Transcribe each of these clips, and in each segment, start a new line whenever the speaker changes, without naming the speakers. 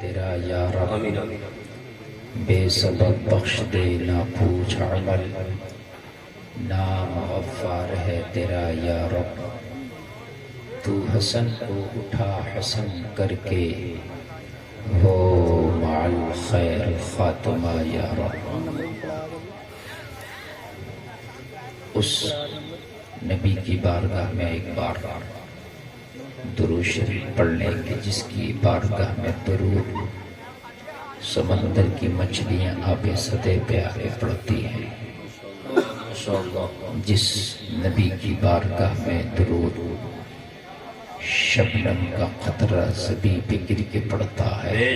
تیرا یا رب بے سبب بخش دے، نہ پوچھ عمل نام غفار ہے تیرا یا رب۔ تو حسن کو اٹھا حسن کر کے، ہو مع الخیر خاتمہ یا رب۔ اس نبی کی بارگاہ میں ایک بار درود شریف پڑھ لیں کہ جس کی بارگاہ میں درود سمندر کی مچھلیاں آب سطح پہ آگے پڑتی ہیں، جس نبی کی بارگاہ میں درود شبنم کا قطرہ زمین پہ گر کے پڑتا ہے،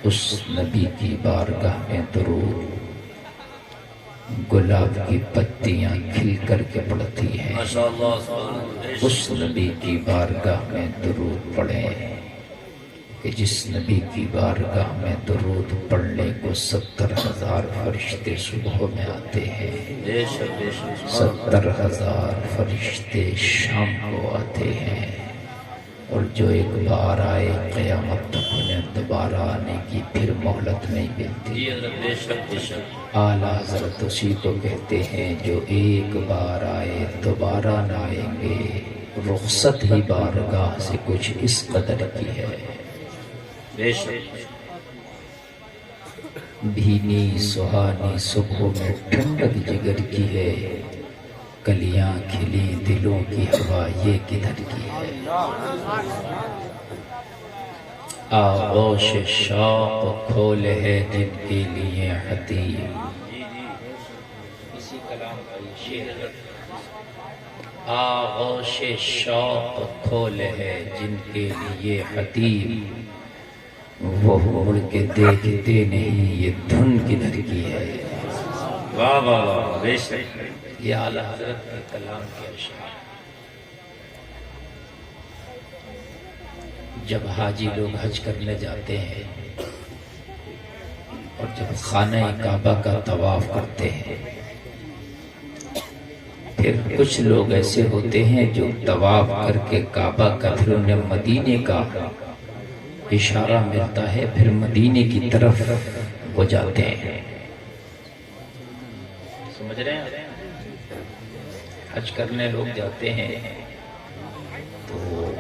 اس نبی کی بارگاہ میں درود گلاب کی پتیاں کھل کر کے پڑتی ہیں، اس نبی کی بارگاہ میں درود پڑھیں کہ جس نبی کی بارگاہ میں درود پڑھنے کو 70,000 فرشتے صبح میں آتے ہیں، 70,000 فرشتے شام کو آتے ہیں، اور جو ایک بار آئے قیامت تک انہیں دوبارہ آنے کی پھر مہلت نہیں ملتی۔ اعلیٰ حضرت اسی کو کہتے ہیں جو ایک بار آئے دوبارہ نہ آئیں گے، رخصت ہی بارگاہ سے کچھ اس قدر کی ہے۔ بھینی سہانی صبح میں ٹھنڈک جگر کی ہے، کلیاں کھلی دلوں کی ہوا یہ کدھر کی ہے۔ آغوش شوق کھول ہے جن کے لیے حتیم، اسی کلام کا یہ شعر، آغوش شوق کھول ہے جن کے لیے حتیم، وہ مڑ کے دیکھتے نہیں یہ دھن کدھر کی ہے۔ واہ واہ واہ، بے شک یہ اعلیٰ حضرت کے کلام کے اشعار۔ جب حاجی لوگ حج کرنے جاتے ہیں اور جب خانہ کعبہ کا طواف کرتے ہیں، پھر کچھ لوگ ایسے ہوتے ہیں جو طواف کر کے کعبہ کا پھر انہیں مدینے کا اشارہ ملتا ہے، پھر مدینے کی طرف وہ جاتے ہیں۔ سمجھ رہے ہیں؟ حج کرنے لوگ جاتے ہیں تو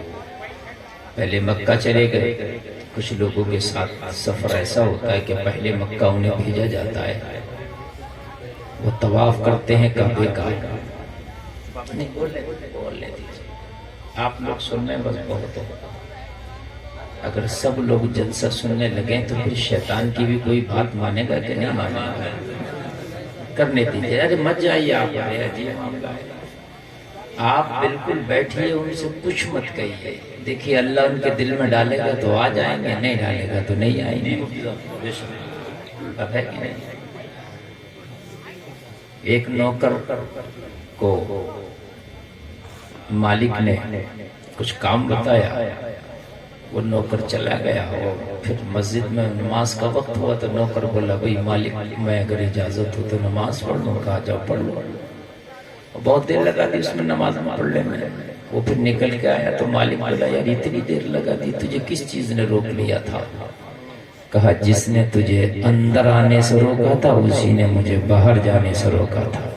پہلے مکہ چلے گئے، کچھ لوگوں کے ساتھ سفر ایسا ہوتا ہے کہ پہلے مکہ انہیں بھیجا جاتا ہے، وہ طواف کرتے ہیں کعبے کا۔ نہیں بول لے دیجیے، آپ لوگ سننے بس بہت ہو، اگر سب لوگ جلسہ سننے لگیں تو پھر شیطان کی بھی کوئی بات مانے گا کہ نہیں مانے گا؟ کرنے دیجیے، ارے مت جائیے آپ، آپ بالکل بیٹھیے، ان سے کچھ مت کہیے، دیکھیے اللہ ان کے دل میں ڈالے گا تو آ جائیں گے، نہیں ڈالے گا تو نہیں آئیں گے۔ اب ہے کہ نہیں؟ ایک نوکر کو مالک نے کچھ کام بتایا، وہ نوکر چلا گیا، اور پھر مسجد میں نماز کا وقت ہوا تو نوکر بولا بھئی مالک میں اگر اجازت ہو تو نماز پڑھ لوں، کہا جاؤ پڑھ لو۔ بہت دیر لگا دی اس میں نماز پڑھنے میں، وہ پھر نکل کے آیا تو مالک بولا یار اتنی دیر لگا دی، تجھے کس چیز نے روک لیا تھا؟ کہا جس نے تجھے اندر آنے سے روکا تھا اسی نے مجھے باہر جانے سے روکا تھا۔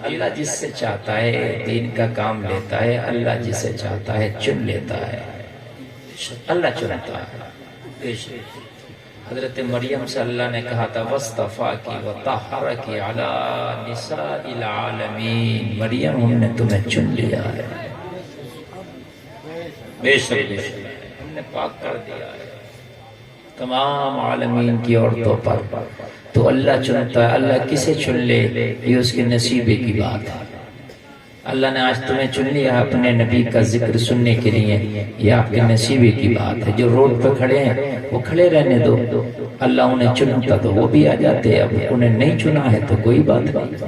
اللہ جس سے چاہتا ہے دین کا کام لیتا ہے، اللہ جسے چاہتا ہے چن لیتا ہے، اللہ چنتا ہے۔ حضرت مریم سے اللہ نے کہا تھا وَاصْطَفَاكِ وَطَهَّرَكِ عَلَى نِسَاءِ الْعَالَمِينَ، مریم ہم نے تمہیں چن لیا ہے، بے شک ہم نے پاک کر دیا ہے تمام عالمین کی عورتوں پر۔ تو اللہ چنتا ہے، اللہ کسے چن لے یہ اس کے نصیبے کی بات ہے۔ اللہ نے آج تمہیں چن لیا اپنے نبی کا ذکر سننے کے لیے، یہ آپ کے نصیبے کی بات ہے۔ جو روڈ پہ کھڑے ہیں وہ کھڑے رہنے دو، اللہ انہیں چنتا تو وہ بھی آ جاتے، اب انہیں نہیں چنا ہے تو کوئی بات نہیں،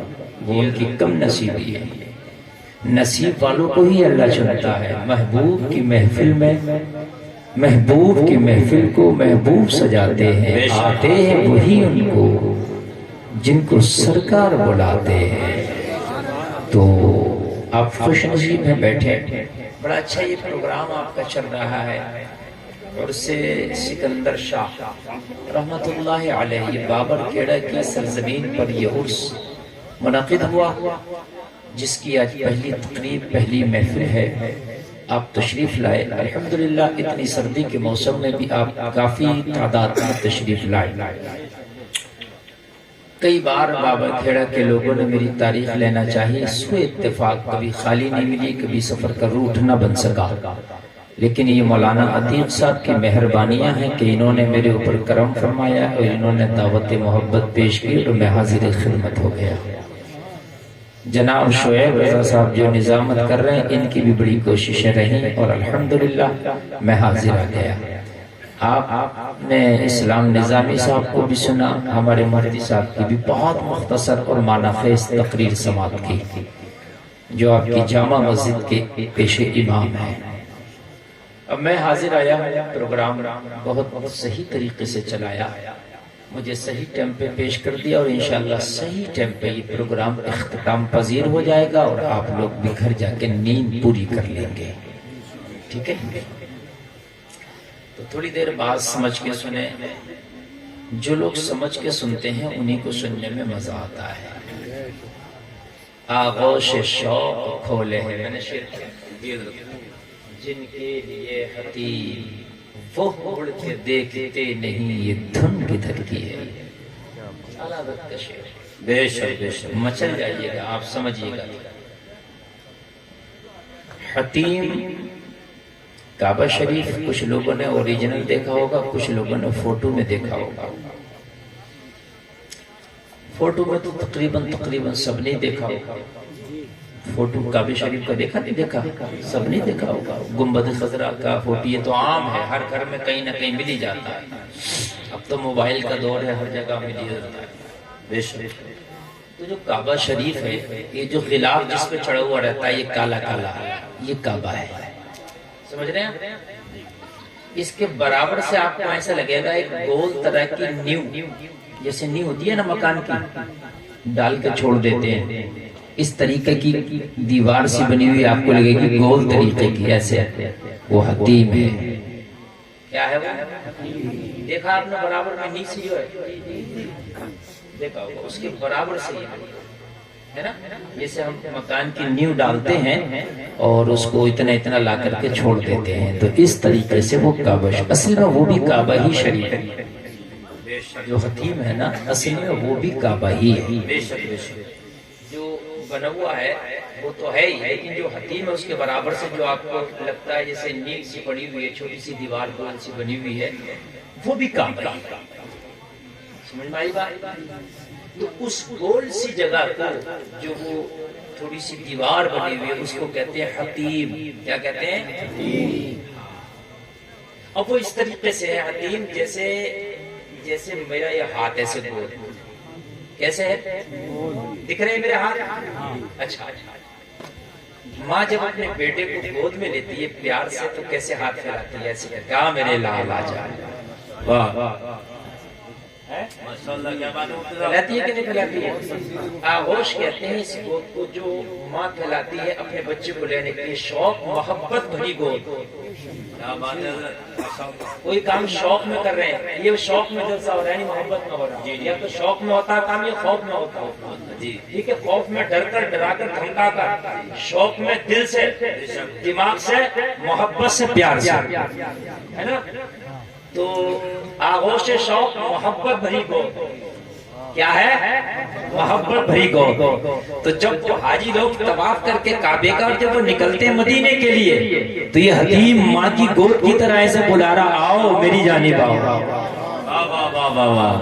وہ ان کی کم نصیبی ہے۔ نصیب والوں کو ہی اللہ چنتا ہے۔ محبوب کی محفل میں، محبوب کی محفل کو محبوب سجاتے ہیں، آتے ہیں وہی ان کو جن کو سرکار بلاتے ہیں۔ تو آپ خوش نصیب ہیں بیٹھے، بڑا اچھا یہ پروگرام آپ کا چل رہا ہے۔ اور اس سے سکندر شاہ رحمت اللہ علیہ بابر کھیڑا کی سرزمین پر یہ عرس منعقد ہوا، جس کی آج پہلی تقریب، پہلی محفل ہے۔ آپ تشریف لائے، الحمدللہ اتنی سردی کے موسم میں بھی آپ کافی تعداد میں تشریف لائے۔ کئی بار بابا کھیڑا کے لوگوں نے میری تاریخ لینا چاہیے، سوء اتفاق کبھی خالی نہیں ملی، کبھی سفر کا روٹ نہ بن سکا، لیکن یہ مولانا عتیق صاحب کی مہربانیاں ہیں کہ انہوں نے میرے اوپر کرم فرمایا اور انہوں نے دعوت محبت پیش کی اور میں حاضر خدمت ہو گیا۔ جناب شعیب رضا صاحب جو نظامت کر رہے ہیں، ان کی بھی بڑی کوششیں رہیں اور الحمدللہ میں حاضر آ گیا۔ آپ نے اسلام نظامی صاحب کو بھی سنا، ہمارے مہدی صاحب کی بھی بہت مختصر اور معنی خیز تقریر سماعت کی، جو آپ کی جامع مسجد کے پیش امام ہیں۔ اب میں حاضر آیا، پروگرام بہت صحیح طریقے سے چلایا، مجھے صحیح ٹائم پہ پیش کر دیا اور انشاءاللہ صحیح ٹائم پہ یہ پروگرام اختتام پذیر ہو جائے گا اور آپ لوگ بھی گھر جا کے نیند پوری کر لیں گے، ٹھیک ہے؟ تو تھوڑی دیر بعد سمجھ کے سنیں، جو لوگ سمجھ کے سنتے ہیں انہی کو سننے میں مزہ آتا ہے۔ آغوش شوق کھولے ہیں، میں نے شعر کیا، جن کے لیے حتیم وہ اڑ کے دیکھتے نہیں، یہ دھن کدھر کی ہے۔ بے شک مچل جائیے گا، آپ سمجھیے گا۔ حتیم کعبہ شریف کچھ لوگوں نے اوریجنل دیکھا ہوگا، کچھ لوگوں نے فوٹو میں دیکھا ہوگا۔ فوٹو میں تو تقریباً سب نے دیکھا ہوگا۔ فوٹو کعبہ شریف کا دیکھا نہیں دیکھا، سب نے دیکھا ہوگا۔ گنبد خضرا کا فوٹو یہ تو عام ہے، ہر گھر میں کہیں نہ کہیں مل ہی جاتا ہے۔ اب تو موبائل کا دور ہے، ہر جگہ مل ہی جاتا ہے۔ بے شک تو جو کعبہ شریف ہے، یہ جو غلاف جس پہ چڑھا ہوا رہتا ہے، یہ کالا کالا، یہ کعبہ ہے، سمجھ رہے ہیں؟ اس کے برابر سے آپ کو ایسا لگے گا ایک گول طرح کی نیو، جیسے نیو ہوتی ہے نا مکان کی، ڈال کے چھوڑ دیتے ہیں، اس طریقے کی دیوار سی بنی ہوئی آپ کو لگے گی گول طریقے کی، ایسے وہ حتیم ہے۔ کیا ہے وہ؟ دیکھا آپ نے برابر میں نیچے جو ہے، دیکھا ہوگا اس کے برابر سے ہے نا، جیسے ہم مکان کی نیو ڈالتے ہیں اور اس کو اتنا لا کر کے چھوڑ دیتے ہیں، تو اس طریقے سے وہ کعبہ، اصل میں وہ بھی کعبہ ہی شریف ہے، جو حتیم ہے نا اصل میں وہ بھی کعبہ ہی ہے۔ جو بنا ہوا ہے وہ تو ہے ہی، لیکن جو حتیم ہے اس کے برابر سے جو آپ کو لگتا ہے جیسے نیل سی پڑی ہوئی ہے، چھوٹی سی دیوار گول سی بنی ہوئی ہے، وہ بھی کعبہ ہے۔ سمجھ میں آئی بات؟ تو اس گول سی جگہ کو، جو وہ تھوڑی سی دیوار بنی ہوئی ہے، اس کو کہتے ہیں حتیم۔ کیا کہتے ہیں؟ حتیم۔ اب وہ اس طریقے سے ہے حتیم، جیسے میرا یہ ہاتھ ایسے گول، کیسے ہے؟ دکھ رہے ہیں میرے ہاتھ؟ اچھا، ماں جب اپنے بیٹے کو گود میں لیتی ہے پیار سے تو کیسے ہاتھ پھیلاتی ہے؟ ایسے کہا میرے لال آجا، واہ پھیلاتی ہے کہ نہیں پھیلاتی ہے؟ آغوش کہتے ہیں اس گود کو جو ماں پھیلاتی ہے اپنے بچے کو لینے کے لیے، شوق محبت بھری گود۔ کوئی کام شوق میں کر رہے ہیں، یہ شوق میں جلسہ ہو رہا ہے نہیں محبت میں ہو رہا ہے، یا تو شوق میں ہوتا ہے کام، یہ خوف میں ہوتا ہے۔ ٹھیک ہے، خوف میں ڈر کر، ڈرا کر، دھمکا کر، شوق میں دل سے، دماغ سے، محبت سے، پیار سے، ہے نا؟ تو آغوش شوق محبت بھری گود، کیا ہے؟ محبت بھری گود۔ تو جب وہ حاجی لوگ طواف کر کے کعبے کا، جب وہ نکلتے ہیں مدینے کے لیے، تو یہ حتیم ماں کی گود کی طرح ایسے بلا رہا، آؤ میری جانب آؤ،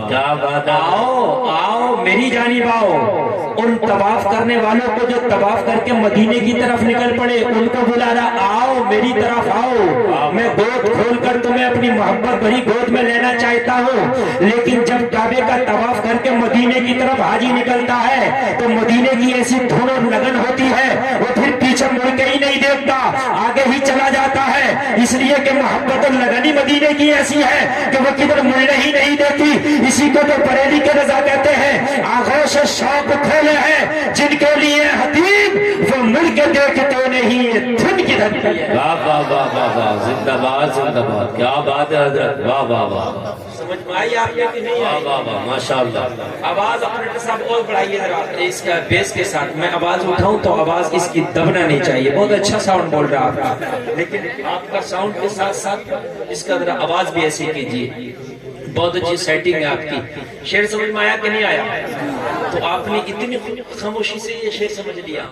کیا بات، آؤ آؤ میری جانب آؤ۔ ان طواف کرنے والوں کو جو طواف کر کے مدینے کی طرف نکل پڑے، ان کو بلا رہا، آؤ میری طرف آؤ، میں گود کھول کر تمہیں اپنی محبت بھری گود میں لینا چاہتا ہوں۔ لیکن جب کعبے کا طواف کر کے مدینے کی طرف حاجی نکلتا ہے تو مدینے کی ایسی دھن اور لگن ہوتی ہے، وہ پھر پیچھے مڑ
کہیں نہیں دیکھتا، آگے ہی چلا جاتا ہے، اس لیے کہ محبت اللگنی مدینے کی ایسی ہے کہ وہ کدھر مڑنے ہی نہیں دیتی۔ اسی کو تو بریلی کے رضا کہتے ہیں، آغوش شوق کھولے ہیں جن کے لیے حتیب، وہ مڑ کے دیکھتے نہیں یہ دھن کی دھرتی ہے۔
واہ واہ واہ واہ واہ، زندہ باد زندہ باد، کیا بات ہے حضرت، واہ واہ واہ،
سمجھ میں آئی آپ کو کہ نہیں
واہ
آئی؟
واہ واہ، ماشاء اللہ۔
آواز اپنے صاحب اور بڑھائیے ذرا اس کا بیس کے ساتھ، میں آواز اٹھاؤں تو آواز اس کی دبنا نہیں چاہیے، بہت اچھا ساؤنڈ بول رہا آپ کا، لیکن آپ کا ساؤنڈ کے ساتھ ساتھ اس کا ذرا آواز بھی ایسی کیجیے، بہت اچھی سیٹنگ ہے آپ کی۔ شعر سمجھ میں آیا کہ نہیں آیا؟ تو آپ نے اتنی خاموشی سے یہ شعر سمجھ لیا۔